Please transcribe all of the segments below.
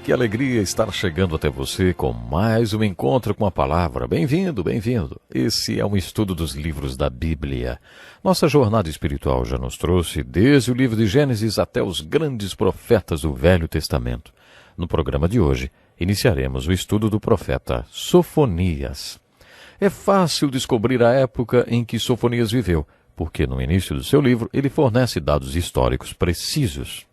Que alegria estar chegando até você com mais um encontro com a palavra. Bem-vindo, bem-vindo. Esse é um estudo dos livros da Bíblia. Nossa jornada espiritual já nos trouxe desde o livro de Gênesis até os grandes profetas do Velho Testamento. No programa de hoje, iniciaremos o estudo do profeta Sofonias. É fácil descobrir a época em que Sofonias viveu, porque no início do seu livro ele fornece dados históricos precisos.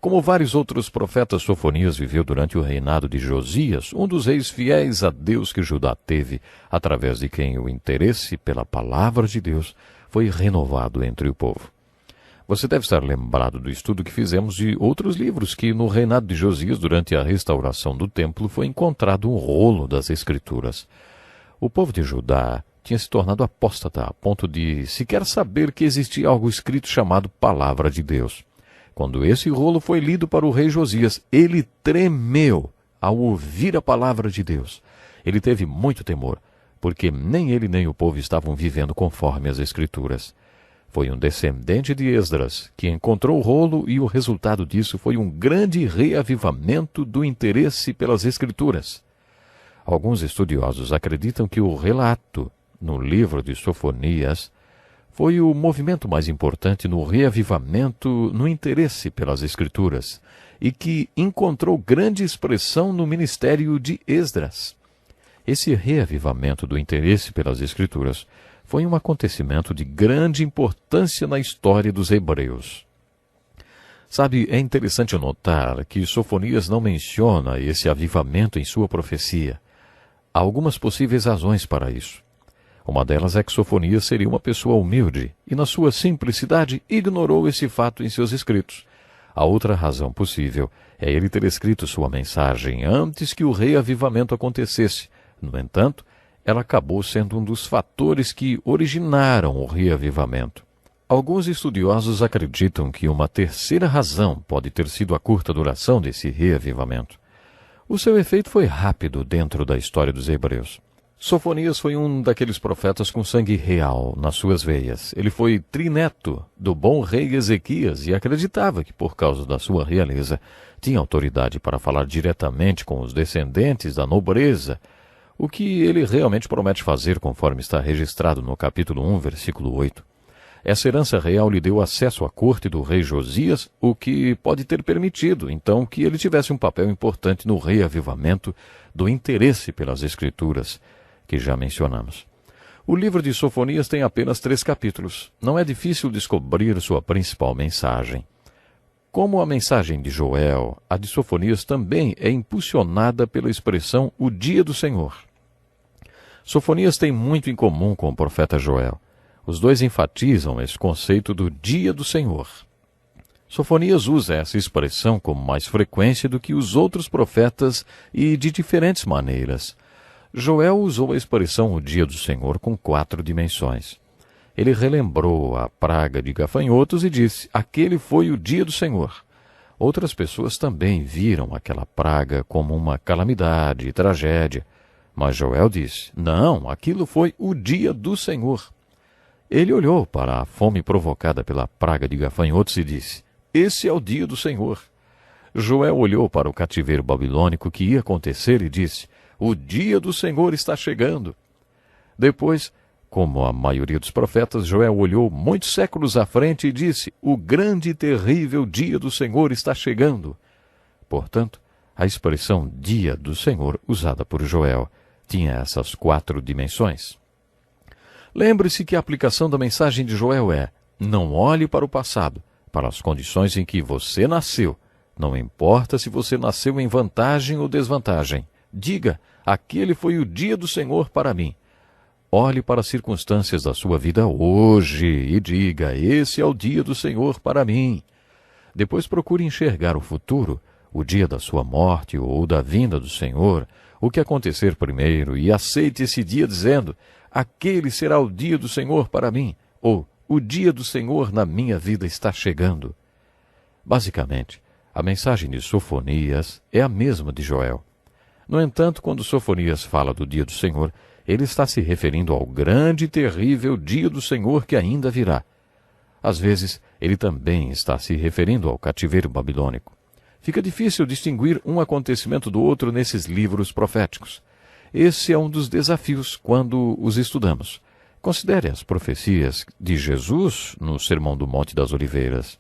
Como vários outros profetas, Sofonias viveu durante o reinado de Josias, um dos reis fiéis a Deus que Judá teve, através de quem o interesse pela palavra de Deus foi renovado entre o povo. Você deve estar lembrado do estudo que fizemos de outros livros que, no reinado de Josias, durante a restauração do templo, foi encontrado um rolo das Escrituras. O povo de Judá tinha se tornado apóstata, a ponto de sequer saber que existia algo escrito chamado Palavra de Deus. Quando esse rolo foi lido para o rei Josias, ele tremeu ao ouvir a palavra de Deus. Ele teve muito temor, porque nem ele nem o povo estavam vivendo conforme as Escrituras. Foi um descendente de Esdras que encontrou o rolo e o resultado disso foi um grande reavivamento do interesse pelas Escrituras. Alguns estudiosos acreditam que o relato no livro de Sofonias foi o movimento mais importante no reavivamento no interesse pelas Escrituras e que encontrou grande expressão no ministério de Esdras. Esse reavivamento do interesse pelas Escrituras foi um acontecimento de grande importância na história dos hebreus. Sabe, é interessante notar que Sofonias não menciona esse avivamento em sua profecia. Há algumas possíveis razões para isso. Uma delas é que Sofonias seria uma pessoa humilde e, na sua simplicidade, ignorou esse fato em seus escritos. A outra razão possível é ele ter escrito sua mensagem antes que o reavivamento acontecesse. No entanto, ela acabou sendo um dos fatores que originaram o reavivamento. Alguns estudiosos acreditam que uma terceira razão pode ter sido a curta duração desse reavivamento. O seu efeito foi rápido dentro da história dos hebreus. Sofonias foi um daqueles profetas com sangue real nas suas veias. Ele foi trineto do bom rei Ezequias e acreditava que, por causa da sua realeza, tinha autoridade para falar diretamente com os descendentes da nobreza, o que ele realmente promete fazer conforme está registrado no capítulo 1, versículo 8. Essa herança real lhe deu acesso à corte do rei Josias, o que pode ter permitido, então, que ele tivesse um papel importante no reavivamento do interesse pelas Escrituras, que já mencionamos. O livro de Sofonias tem apenas 3 capítulos. Não é difícil descobrir sua principal mensagem. Como a mensagem de Joel, a de Sofonias também é impulsionada pela expressão o dia do Senhor. Sofonias tem muito em comum com o profeta Joel. Os dois enfatizam esse conceito do dia do Senhor. Sofonias usa essa expressão com mais frequência do que os outros profetas e de diferentes maneiras. Joel usou a expressão o dia do Senhor com 4 dimensões. Ele relembrou a praga de gafanhotos e disse, aquele foi o dia do Senhor. Outras pessoas também viram aquela praga como uma calamidade e tragédia. Mas Joel disse, não, aquilo foi o dia do Senhor. Ele olhou para a fome provocada pela praga de gafanhotos e disse, esse é o dia do Senhor. Joel olhou para o cativeiro babilônico que ia acontecer e disse, o dia do Senhor está chegando. Depois, como a maioria dos profetas, Joel olhou muitos séculos à frente e disse, o grande e terrível dia do Senhor está chegando. Portanto, a expressão dia do Senhor, usada por Joel, tinha essas 4 dimensões. Lembre-se que a aplicação da mensagem de Joel é, não olhe para o passado, para as condições em que você nasceu. Não importa se você nasceu em vantagem ou desvantagem. Diga, aquele foi o dia do Senhor para mim. Olhe para as circunstâncias da sua vida hoje e diga, esse é o dia do Senhor para mim. Depois procure enxergar o futuro, o dia da sua morte ou da vinda do Senhor, o que acontecer primeiro, e aceite esse dia dizendo, aquele será o dia do Senhor para mim, ou o dia do Senhor na minha vida está chegando. Basicamente, a mensagem de Sofonias é a mesma de Joel. No entanto, quando Sofonias fala do dia do Senhor, ele está se referindo ao grande e terrível dia do Senhor que ainda virá. Às vezes, ele também está se referindo ao cativeiro babilônico. Fica difícil distinguir um acontecimento do outro nesses livros proféticos. Esse é um dos desafios quando os estudamos. Considere as profecias de Jesus no Sermão do Monte das Oliveiras.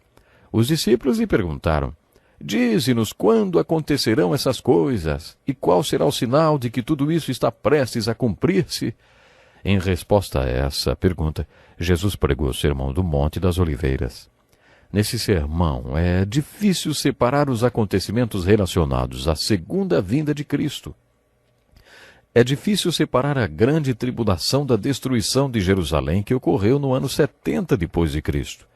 Os discípulos lhe perguntaram: dize-nos quando acontecerão essas coisas, e qual será o sinal de que tudo isso está prestes a cumprir-se? Em resposta a essa pergunta, Jesus pregou o Sermão do Monte das Oliveiras. Nesse sermão, é difícil separar os acontecimentos relacionados à segunda vinda de Cristo. É difícil separar a grande tribulação da destruição de Jerusalém que ocorreu no ano 70 depois de Cristo.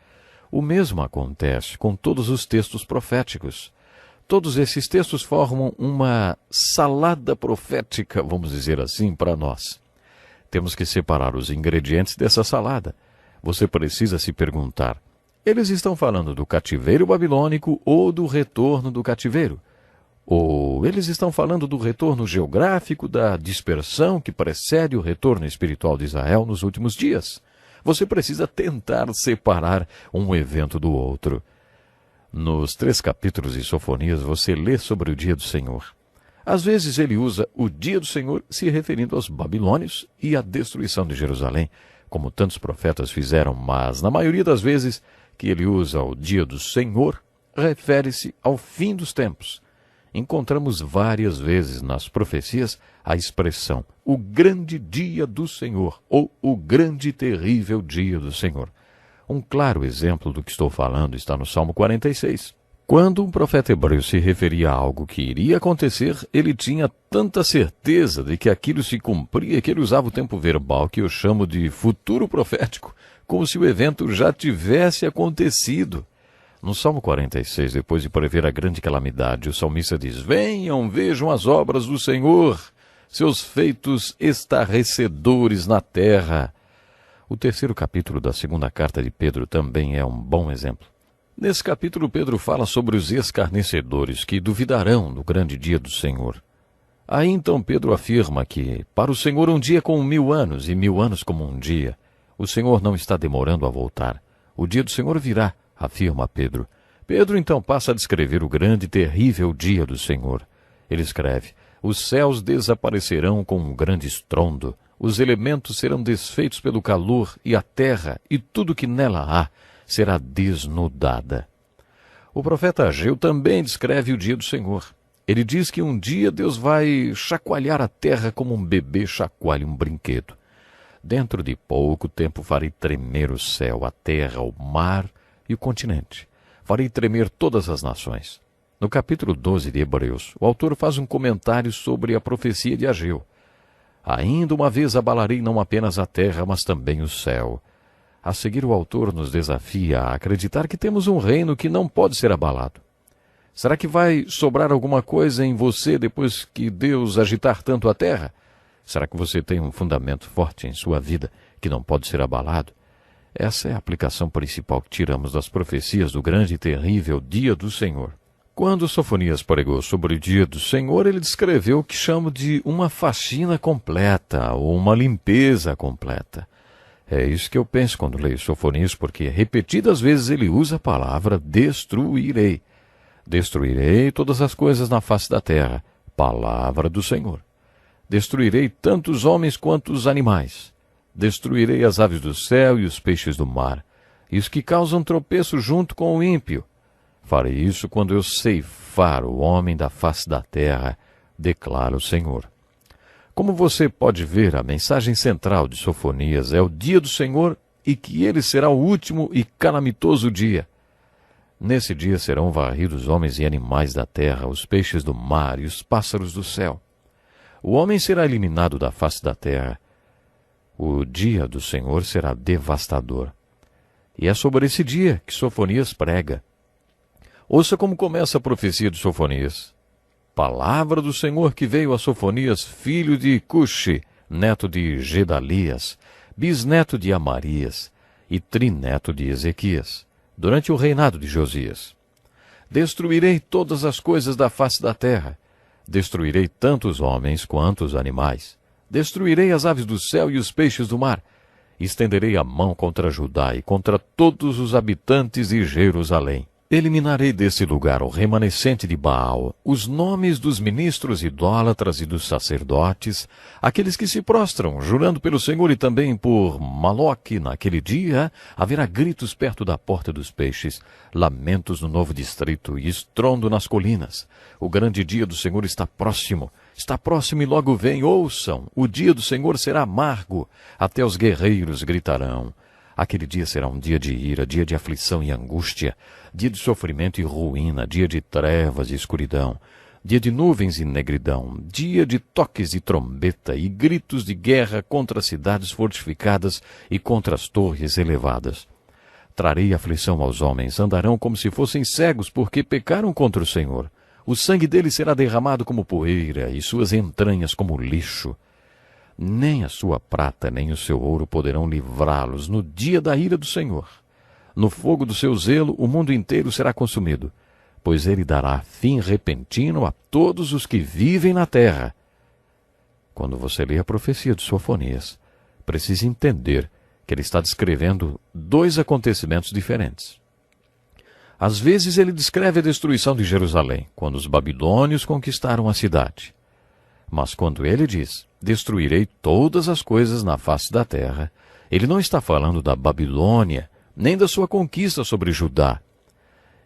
O mesmo acontece com todos os textos proféticos. Todos esses textos formam uma salada profética, vamos dizer assim, para nós. Temos que separar os ingredientes dessa salada. Você precisa se perguntar: eles estão falando do cativeiro babilônico ou do retorno do cativeiro? Ou eles estão falando do retorno geográfico, da dispersão que precede o retorno espiritual de Israel nos últimos dias? Você precisa tentar separar um evento do outro. Nos 3 capítulos de Sofonias, você lê sobre o dia do Senhor. Às vezes ele usa o dia do Senhor se referindo aos babilônios e à destruição de Jerusalém, como tantos profetas fizeram, mas na maioria das vezes que ele usa o dia do Senhor, refere-se ao fim dos tempos. Encontramos várias vezes nas profecias a expressão o grande dia do Senhor ou o grande e terrível dia do Senhor. Um claro exemplo do que estou falando está no Salmo 46. Quando um profeta hebreu se referia a algo que iria acontecer, ele tinha tanta certeza de que aquilo se cumpria que ele usava o tempo verbal que eu chamo de futuro profético, como se o evento já tivesse acontecido. No Salmo 46, depois de prever a grande calamidade, o salmista diz: venham, vejam as obras do Senhor, seus feitos estarrecedores na terra. O 3º capítulo da 2ª carta de Pedro também é um bom exemplo. Nesse capítulo, Pedro fala sobre os escarnecedores que duvidarão do grande dia do Senhor. Aí então Pedro afirma que, para o Senhor, um dia é como 1000 anos, e 1000 anos como um dia. O Senhor não está demorando a voltar. O dia do Senhor virá, afirma Pedro. Pedro então passa a descrever o grande e terrível dia do Senhor. Ele escreve: os céus desaparecerão com um grande estrondo, os elementos serão desfeitos pelo calor, e a terra e tudo que nela há será desnudada. O profeta Ageu também descreve o dia do Senhor. Ele diz que um dia Deus vai chacoalhar a terra como um bebê chacoalha um brinquedo. Dentro de pouco tempo farei tremer o céu, a terra, o mar e o continente. Farei tremer todas as nações. No capítulo 12 de Hebreus, o autor faz um comentário sobre a profecia de Ageu. Ainda uma vez abalarei não apenas a terra, mas também o céu. A seguir, o autor nos desafia a acreditar que temos um reino que não pode ser abalado. Será que vai sobrar alguma coisa em você depois que Deus agitar tanto a terra? Será que você tem um fundamento forte em sua vida que não pode ser abalado? Essa é a aplicação principal que tiramos das profecias do grande e terrível dia do Senhor. Quando Sofonias pregou sobre o dia do Senhor, ele descreveu o que chamo de uma faxina completa ou uma limpeza completa. É isso que eu penso quando leio Sofonias, porque repetidas vezes ele usa a palavra destruirei. Destruirei todas as coisas na face da terra, palavra do Senhor. Destruirei tanto os homens quanto os animais. Destruirei as aves do céu e os peixes do mar, e os que causam tropeço junto com o ímpio. Farei isso quando eu ceifar o homem da face da terra, declara o Senhor. Como você pode ver, a mensagem central de Sofonias é o dia do Senhor e que ele será o último e calamitoso dia. Nesse dia serão varridos homens e animais da terra, os peixes do mar e os pássaros do céu. O homem será eliminado da face da terra. O dia do Senhor será devastador. E é sobre esse dia que Sofonias prega. Ouça como começa a profecia de Sofonias. Palavra do Senhor que veio a Sofonias, filho de Cuxi, neto de Gedalias, bisneto de Amarias e trineto de Ezequias, durante o reinado de Josias. Destruirei todas as coisas da face da terra. Destruirei tanto os homens quanto os animais. Destruirei as aves do céu e os peixes do mar. Estenderei a mão contra Judá e contra todos os habitantes de Jerusalém. Eliminarei desse lugar o remanescente de Baal, os nomes dos ministros idólatras e dos sacerdotes, aqueles que se prostram, jurando pelo Senhor e também por Maloque. Naquele dia haverá gritos perto da porta dos peixes, lamentos no novo distrito e estrondo nas colinas. O grande dia do Senhor está próximo e logo vem. Ouçam, o dia do Senhor será amargo, até os guerreiros gritarão. Aquele dia será um dia de ira, dia de aflição e angústia, dia de sofrimento e ruína, dia de trevas e escuridão, dia de nuvens e negridão, dia de toques de trombeta e gritos de guerra contra as cidades fortificadas e contra as torres elevadas. Trarei aflição aos homens, andarão como se fossem cegos, porque pecaram contra o Senhor. O sangue deles será derramado como poeira e suas entranhas como lixo. Nem a sua prata nem o seu ouro poderão livrá-los no dia da ira do Senhor. No fogo do seu zelo o mundo inteiro será consumido, pois ele dará fim repentino a todos os que vivem na terra. Quando você lê a profecia de Sofonias, precisa entender que ele está descrevendo dois acontecimentos diferentes. Às vezes ele descreve a destruição de Jerusalém, quando os babilônios conquistaram a cidade. Mas quando ele diz, destruirei todas as coisas na face da terra, ele não está falando da Babilônia, nem da sua conquista sobre Judá.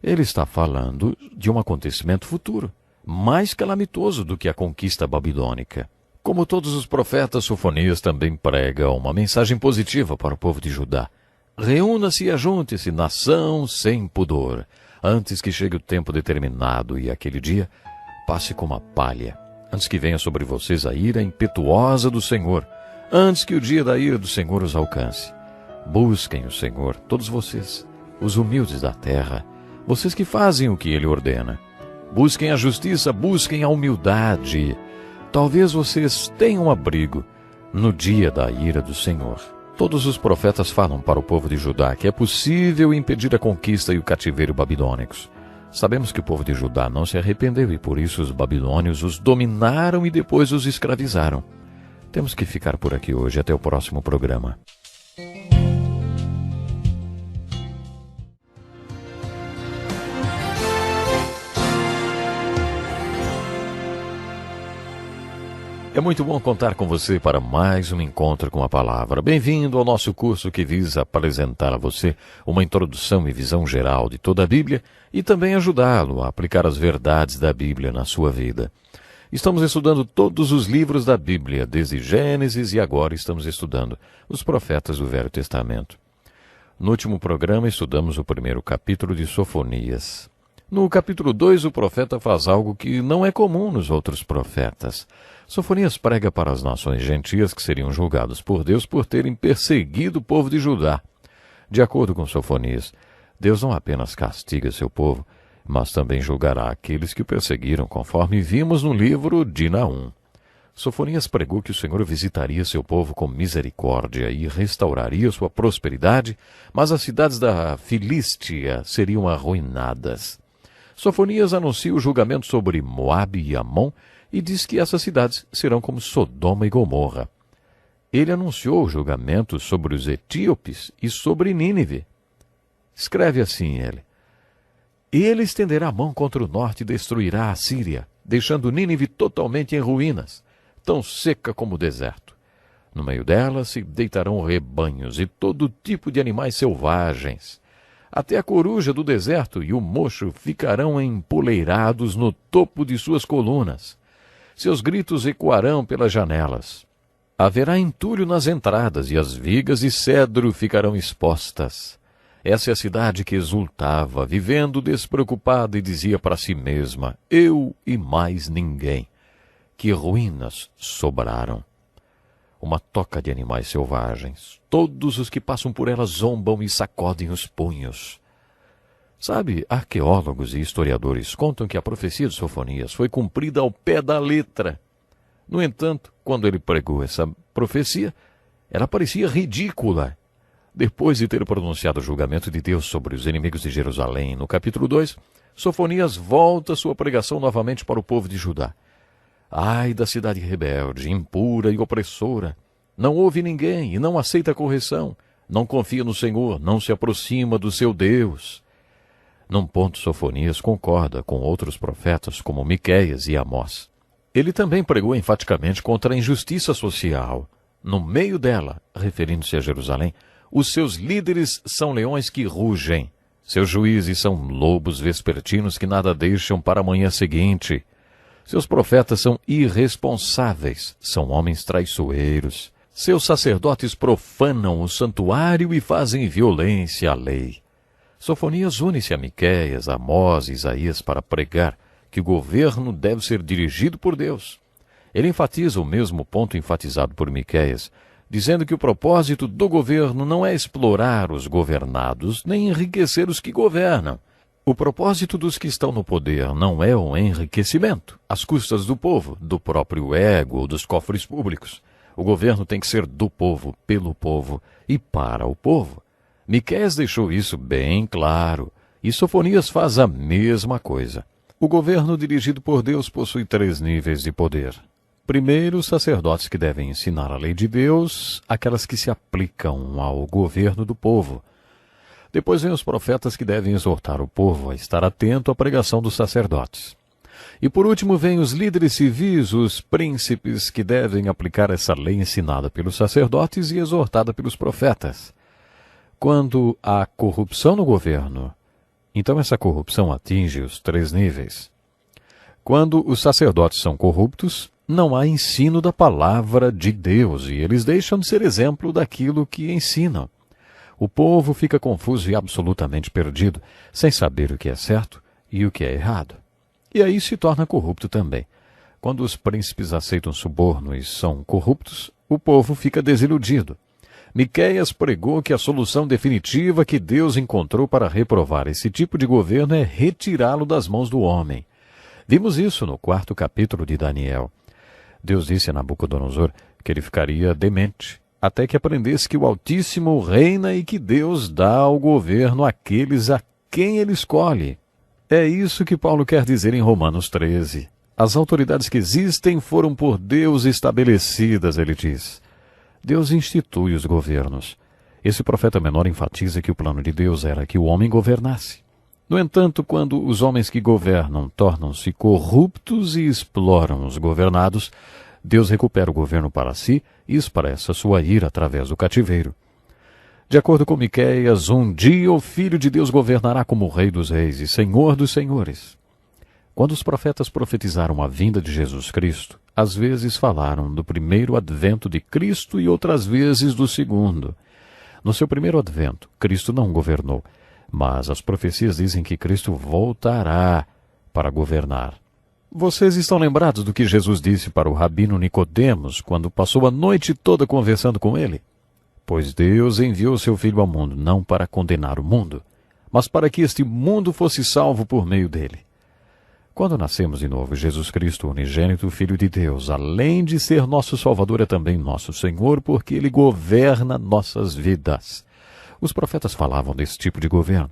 Ele está falando de um acontecimento futuro, mais calamitoso do que a conquista babilônica. Como todos os profetas, Sofonias também prega uma mensagem positiva para o povo de Judá. Reúna-se e ajunte-se, nação sem pudor, antes que chegue o tempo determinado e aquele dia passe como a palha. Antes que venha sobre vocês a ira impetuosa do Senhor, antes que o dia da ira do Senhor os alcance. Busquem o Senhor, todos vocês, os humildes da terra, vocês que fazem o que Ele ordena. Busquem a justiça, busquem a humildade. Talvez vocês tenham abrigo no dia da ira do Senhor. Todos os profetas falam para o povo de Judá que é possível impedir a conquista e o cativeiro babilônicos. Sabemos que o povo de Judá não se arrependeu e por isso os babilônios os dominaram e depois os escravizaram. Temos que ficar por aqui hoje. Até o próximo programa. É muito bom contar com você para mais um encontro com a palavra. Bem-vindo ao nosso curso que visa apresentar a você uma introdução e visão geral de toda a Bíblia e também ajudá-lo a aplicar as verdades da Bíblia na sua vida. Estamos estudando todos os livros da Bíblia, desde Gênesis, e agora estamos estudando os profetas do Velho Testamento. No último programa estudamos o primeiro capítulo de Sofonias. No capítulo 2, o profeta faz algo que não é comum nos outros profetas. Sofonias prega para as nações gentias que seriam julgados por Deus por terem perseguido o povo de Judá. De acordo com Sofonias, Deus não apenas castiga seu povo, mas também julgará aqueles que o perseguiram, conforme vimos no livro de Naum. Sofonias pregou que o Senhor visitaria seu povo com misericórdia e restauraria sua prosperidade, mas as cidades da Filístia seriam arruinadas. Sofonias anuncia o julgamento sobre Moabe e Amon e diz que essas cidades serão como Sodoma e Gomorra. Ele anunciou o julgamento sobre os etíopes e sobre Nínive. Escreve assim ele: Ele estenderá a mão contra o norte e destruirá a Síria, deixando Nínive totalmente em ruínas, tão seca como o deserto. No meio dela se deitarão rebanhos e todo tipo de animais selvagens. Até a coruja do deserto e o mocho ficarão empoleirados no topo de suas colunas. Seus gritos ecoarão pelas janelas. Haverá entulho nas entradas e as vigas de cedro ficarão expostas. Essa é a cidade que exultava, vivendo despreocupada e dizia para si mesma, eu e mais ninguém. Que ruínas sobraram. Uma toca de animais selvagens. Todos os que passam por ela zombam e sacodem os punhos. Sabe, arqueólogos e historiadores contam que a profecia de Sofonias foi cumprida ao pé da letra. No entanto, quando ele pregou essa profecia, ela parecia ridícula. Depois de ter pronunciado o julgamento de Deus sobre os inimigos de Jerusalém, no capítulo 2, Sofonias volta sua pregação novamente para o povo de Judá. Ai da cidade rebelde, impura e opressora! Não ouve ninguém e não aceita correção. Não confia no Senhor, não se aproxima do seu Deus. Num ponto, Sofonias concorda com outros profetas como Miqueias e Amós. Ele também pregou enfaticamente contra a injustiça social. No meio dela, referindo-se a Jerusalém, os seus líderes são leões que rugem. Seus juízes são lobos vespertinos que nada deixam para a manhã seguinte. Seus profetas são irresponsáveis, são homens traiçoeiros. Seus sacerdotes profanam o santuário e fazem violência à lei. Sofonias une-se a Miqueias, Amós e Isaías para pregar que o governo deve ser dirigido por Deus. Ele enfatiza o mesmo ponto enfatizado por Miqueias, dizendo que o propósito do governo não é explorar os governados, nem enriquecer os que governam. O propósito dos que estão no poder não é o enriquecimento, às custas do povo, do próprio ego ou dos cofres públicos. O governo tem que ser do povo, pelo povo e para o povo. Miqueias deixou isso bem claro, e Sofonias faz a mesma coisa. O governo dirigido por Deus possui 3 níveis de poder. Primeiro, os sacerdotes que devem ensinar a lei de Deus, aquelas que se aplicam ao governo do povo. Depois vem os profetas que devem exortar o povo a estar atento à pregação dos sacerdotes. E por último vem os líderes civis, os príncipes que devem aplicar essa lei ensinada pelos sacerdotes e exortada pelos profetas. Quando há corrupção no governo, então essa corrupção atinge os 3 níveis. Quando os sacerdotes são corruptos, não há ensino da palavra de Deus e eles deixam de ser exemplo daquilo que ensinam. O povo fica confuso e absolutamente perdido, sem saber o que é certo e o que é errado. E aí se torna corrupto também. Quando os príncipes aceitam suborno e são corruptos, o povo fica desiludido. Miqueias pregou que a solução definitiva que Deus encontrou para reprovar esse tipo de governo é retirá-lo das mãos do homem. Vimos isso no 4º capítulo de Daniel. Deus disse a Nabucodonosor que ele ficaria demente, até que aprendesse que o Altíssimo reina e que Deus dá o governo àqueles a quem ele escolhe. É isso que Paulo quer dizer em Romanos 13. As autoridades que existem foram por Deus estabelecidas, ele diz. Deus institui os governos. Esse profeta menor enfatiza que o plano de Deus era que o homem governasse. No entanto, quando os homens que governam tornam-se corruptos e exploram os governados, Deus recupera o governo para si e expressa sua ira através do cativeiro. De acordo com Miqueias, um dia o Filho de Deus governará como Rei dos Reis e Senhor dos Senhores. Quando os profetas profetizaram a vinda de Jesus Cristo, às vezes falaram do primeiro advento de Cristo e outras vezes do segundo. No seu primeiro advento, Cristo não governou, mas as profecias dizem que Cristo voltará para governar. Vocês estão lembrados do que Jesus disse para o rabino Nicodemos quando passou a noite toda conversando com ele? Pois Deus enviou seu Filho ao mundo não para condenar o mundo, mas para que este mundo fosse salvo por meio dele. Quando nascemos de novo, Jesus Cristo, o unigênito Filho de Deus, além de ser nosso Salvador, é também nosso Senhor, porque ele governa nossas vidas. Os profetas falavam desse tipo de governo,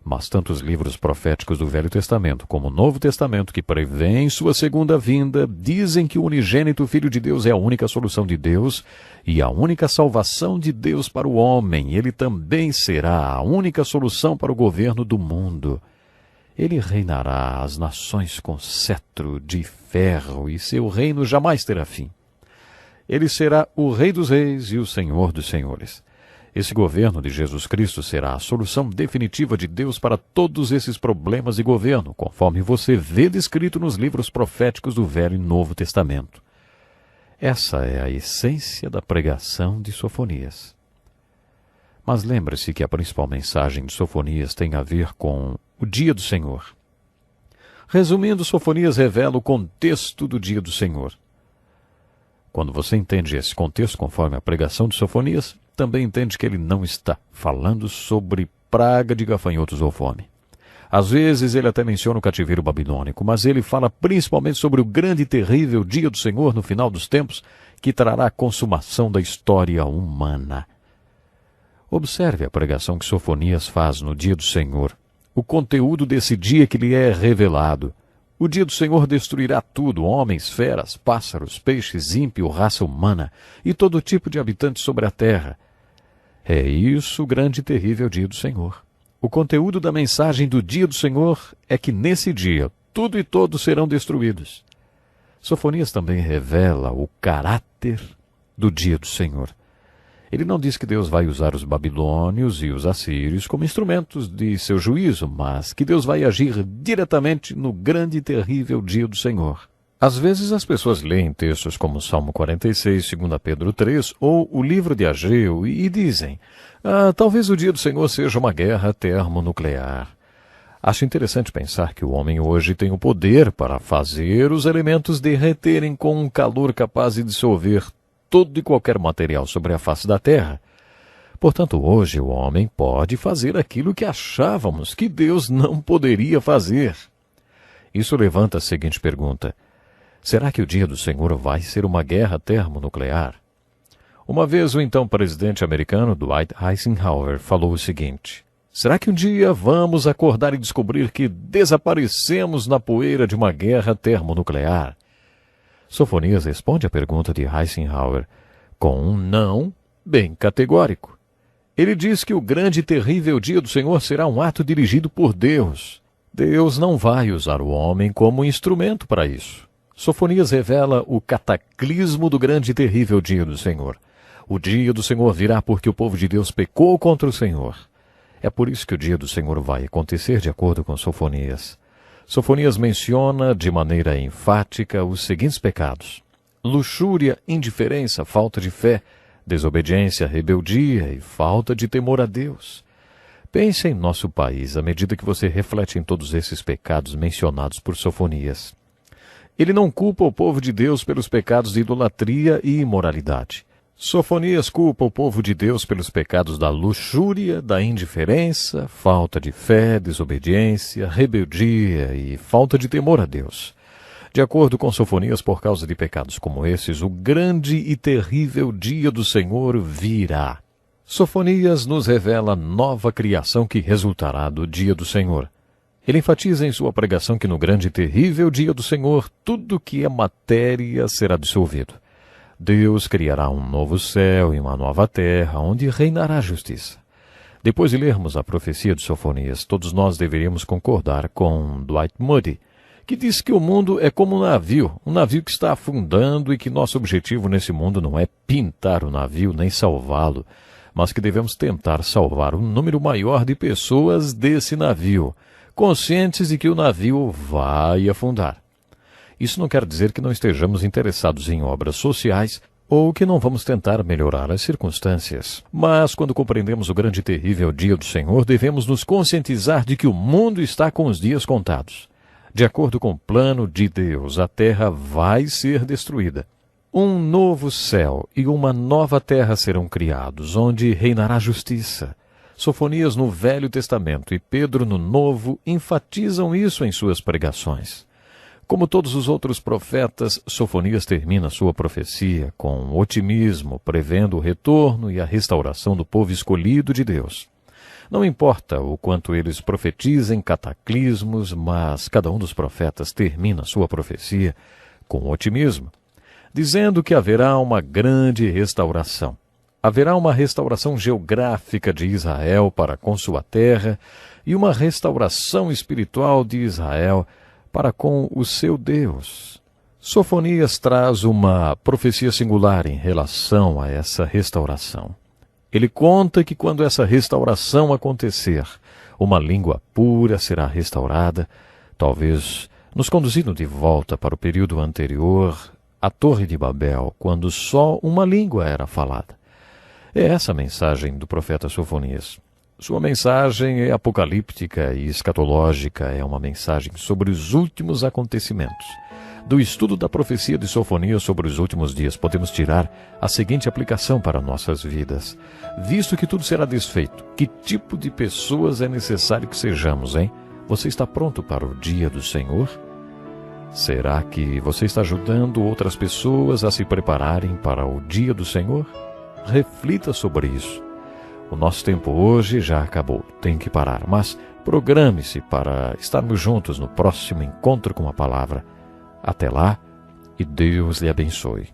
mas tanto os livros proféticos do Velho Testamento como o Novo Testamento, que prevêem sua segunda vinda, dizem que o unigênito Filho de Deus é a única solução de Deus e a única salvação de Deus para o homem. Ele também será a única solução para o governo do mundo. Ele reinará as nações com cetro de ferro e seu reino jamais terá fim. Ele será o Rei dos Reis e o Senhor dos Senhores. Esse governo de Jesus Cristo será a solução definitiva de Deus para todos esses problemas de governo, conforme você vê descrito nos livros proféticos do Velho e Novo Testamento. Essa é a essência da pregação de Sofonias. Mas lembre-se que a principal mensagem de Sofonias tem a ver com o dia do Senhor. Resumindo, Sofonias revela o contexto do dia do Senhor. Quando você entende esse contexto conforme a pregação de Sofonias, também entende que ele não está falando sobre praga de gafanhotos ou fome. Às vezes ele até menciona o cativeiro babilônico, mas ele fala principalmente sobre o grande e terrível dia do Senhor no final dos tempos, que trará a consumação da história humana. Observe a pregação que Sofonias faz no dia do Senhor, o conteúdo desse dia que lhe é revelado. O dia do Senhor destruirá tudo, homens, feras, pássaros, peixes, ímpio, raça humana e todo tipo de habitante sobre a terra. É isso o grande e terrível dia do Senhor. O O conteúdo da mensagem do dia do Senhor é que nesse dia tudo e todos serão destruídos. Sofonias também revela o caráter do dia do Senhor. Ele não diz que Deus vai usar os babilônios e os assírios como instrumentos de seu juízo, mas que Deus vai agir diretamente no grande e terrível dia do Senhor. Às vezes as pessoas leem textos como Salmo 46, 2 Pedro 3 ou o livro de Ageu e dizem: talvez o dia do Senhor seja uma guerra termonuclear. Acho interessante pensar que o homem hoje tem o poder para fazer os elementos derreterem com um calor capaz de dissolver todo e qualquer material sobre a face da Terra. Portanto, hoje o homem pode fazer aquilo que achávamos que Deus não poderia fazer. Isso levanta a seguinte pergunta: será que o dia do Senhor vai ser uma guerra termonuclear? Uma vez o então presidente americano Dwight Eisenhower falou o seguinte: será que um dia vamos acordar e descobrir que desaparecemos na poeira de uma guerra termonuclear? Sofonias responde à pergunta de Eisenhower com um não bem categórico. Ele diz que o grande e terrível dia do Senhor será um ato dirigido por Deus. Deus não vai usar o homem como instrumento para isso. Sofonias revela o cataclismo do grande e terrível dia do Senhor. O dia do Senhor virá porque o povo de Deus pecou contra o Senhor. É por isso que o dia do Senhor vai acontecer de acordo com Sofonias. Sofonias menciona de maneira enfática os seguintes pecados: luxúria, indiferença, falta de fé, desobediência, rebeldia e falta de temor a Deus. Pense em nosso país à medida que você reflete em todos esses pecados mencionados por Sofonias. Ele não culpa o povo de Deus pelos pecados de idolatria e imoralidade. Sofonias culpa o povo de Deus pelos pecados da luxúria, da indiferença, falta de fé, desobediência, rebeldia e falta de temor a Deus. De acordo com Sofonias, por causa de pecados como esses, o grande e terrível dia do Senhor virá. Sofonias nos revela a nova criação que resultará do dia do Senhor. Ele enfatiza em sua pregação que no grande e terrível dia do Senhor, tudo que é matéria será dissolvido. Deus criará um novo céu e uma nova terra, onde reinará a justiça. Depois de lermos a profecia de Sofonias, todos nós deveríamos concordar com Dwight Moody, que diz que o mundo é como um navio que está afundando e que nosso objetivo nesse mundo não é pintar o navio nem salvá-lo, mas que devemos tentar salvar um número maior de pessoas desse navio, conscientes de que o navio vai afundar. Isso não quer dizer que não estejamos interessados em obras sociais ou que não vamos tentar melhorar as circunstâncias. Mas, quando compreendemos o grande e terrível dia do Senhor, devemos nos conscientizar de que o mundo está com os dias contados. De acordo com o plano de Deus, a terra vai ser destruída. Um novo céu e uma nova terra serão criados, onde reinará a justiça. Sofonias no Velho Testamento e Pedro no Novo enfatizam isso em suas pregações. Como todos os outros profetas, Sofonias termina sua profecia com otimismo, prevendo o retorno e a restauração do povo escolhido de Deus. Não importa o quanto eles profetizem cataclismos, mas cada um dos profetas termina sua profecia com otimismo, dizendo que haverá uma grande restauração. Haverá uma restauração geográfica de Israel para com sua terra e uma restauração espiritual de Israel para com o seu Deus. Sofonias traz uma profecia singular em relação a essa restauração. Ele conta que quando essa restauração acontecer, uma língua pura será restaurada, talvez nos conduzindo de volta para o período anterior à Torre de Babel, quando só uma língua era falada. É essa a mensagem do profeta Sofonias. Sua mensagem é apocalíptica e escatológica, é uma mensagem sobre os últimos acontecimentos. Do estudo da profecia de Sofonias sobre os últimos dias, podemos tirar a seguinte aplicação para nossas vidas. Visto que tudo será desfeito, que tipo de pessoas é necessário que sejamos, hein? Você está pronto para o dia do Senhor? Será que você está ajudando outras pessoas a se prepararem para o dia do Senhor? Reflita sobre isso. O nosso tempo hoje já acabou, tem que parar, mas programe-se para estarmos juntos no próximo encontro com a palavra. Até lá e Deus lhe abençoe.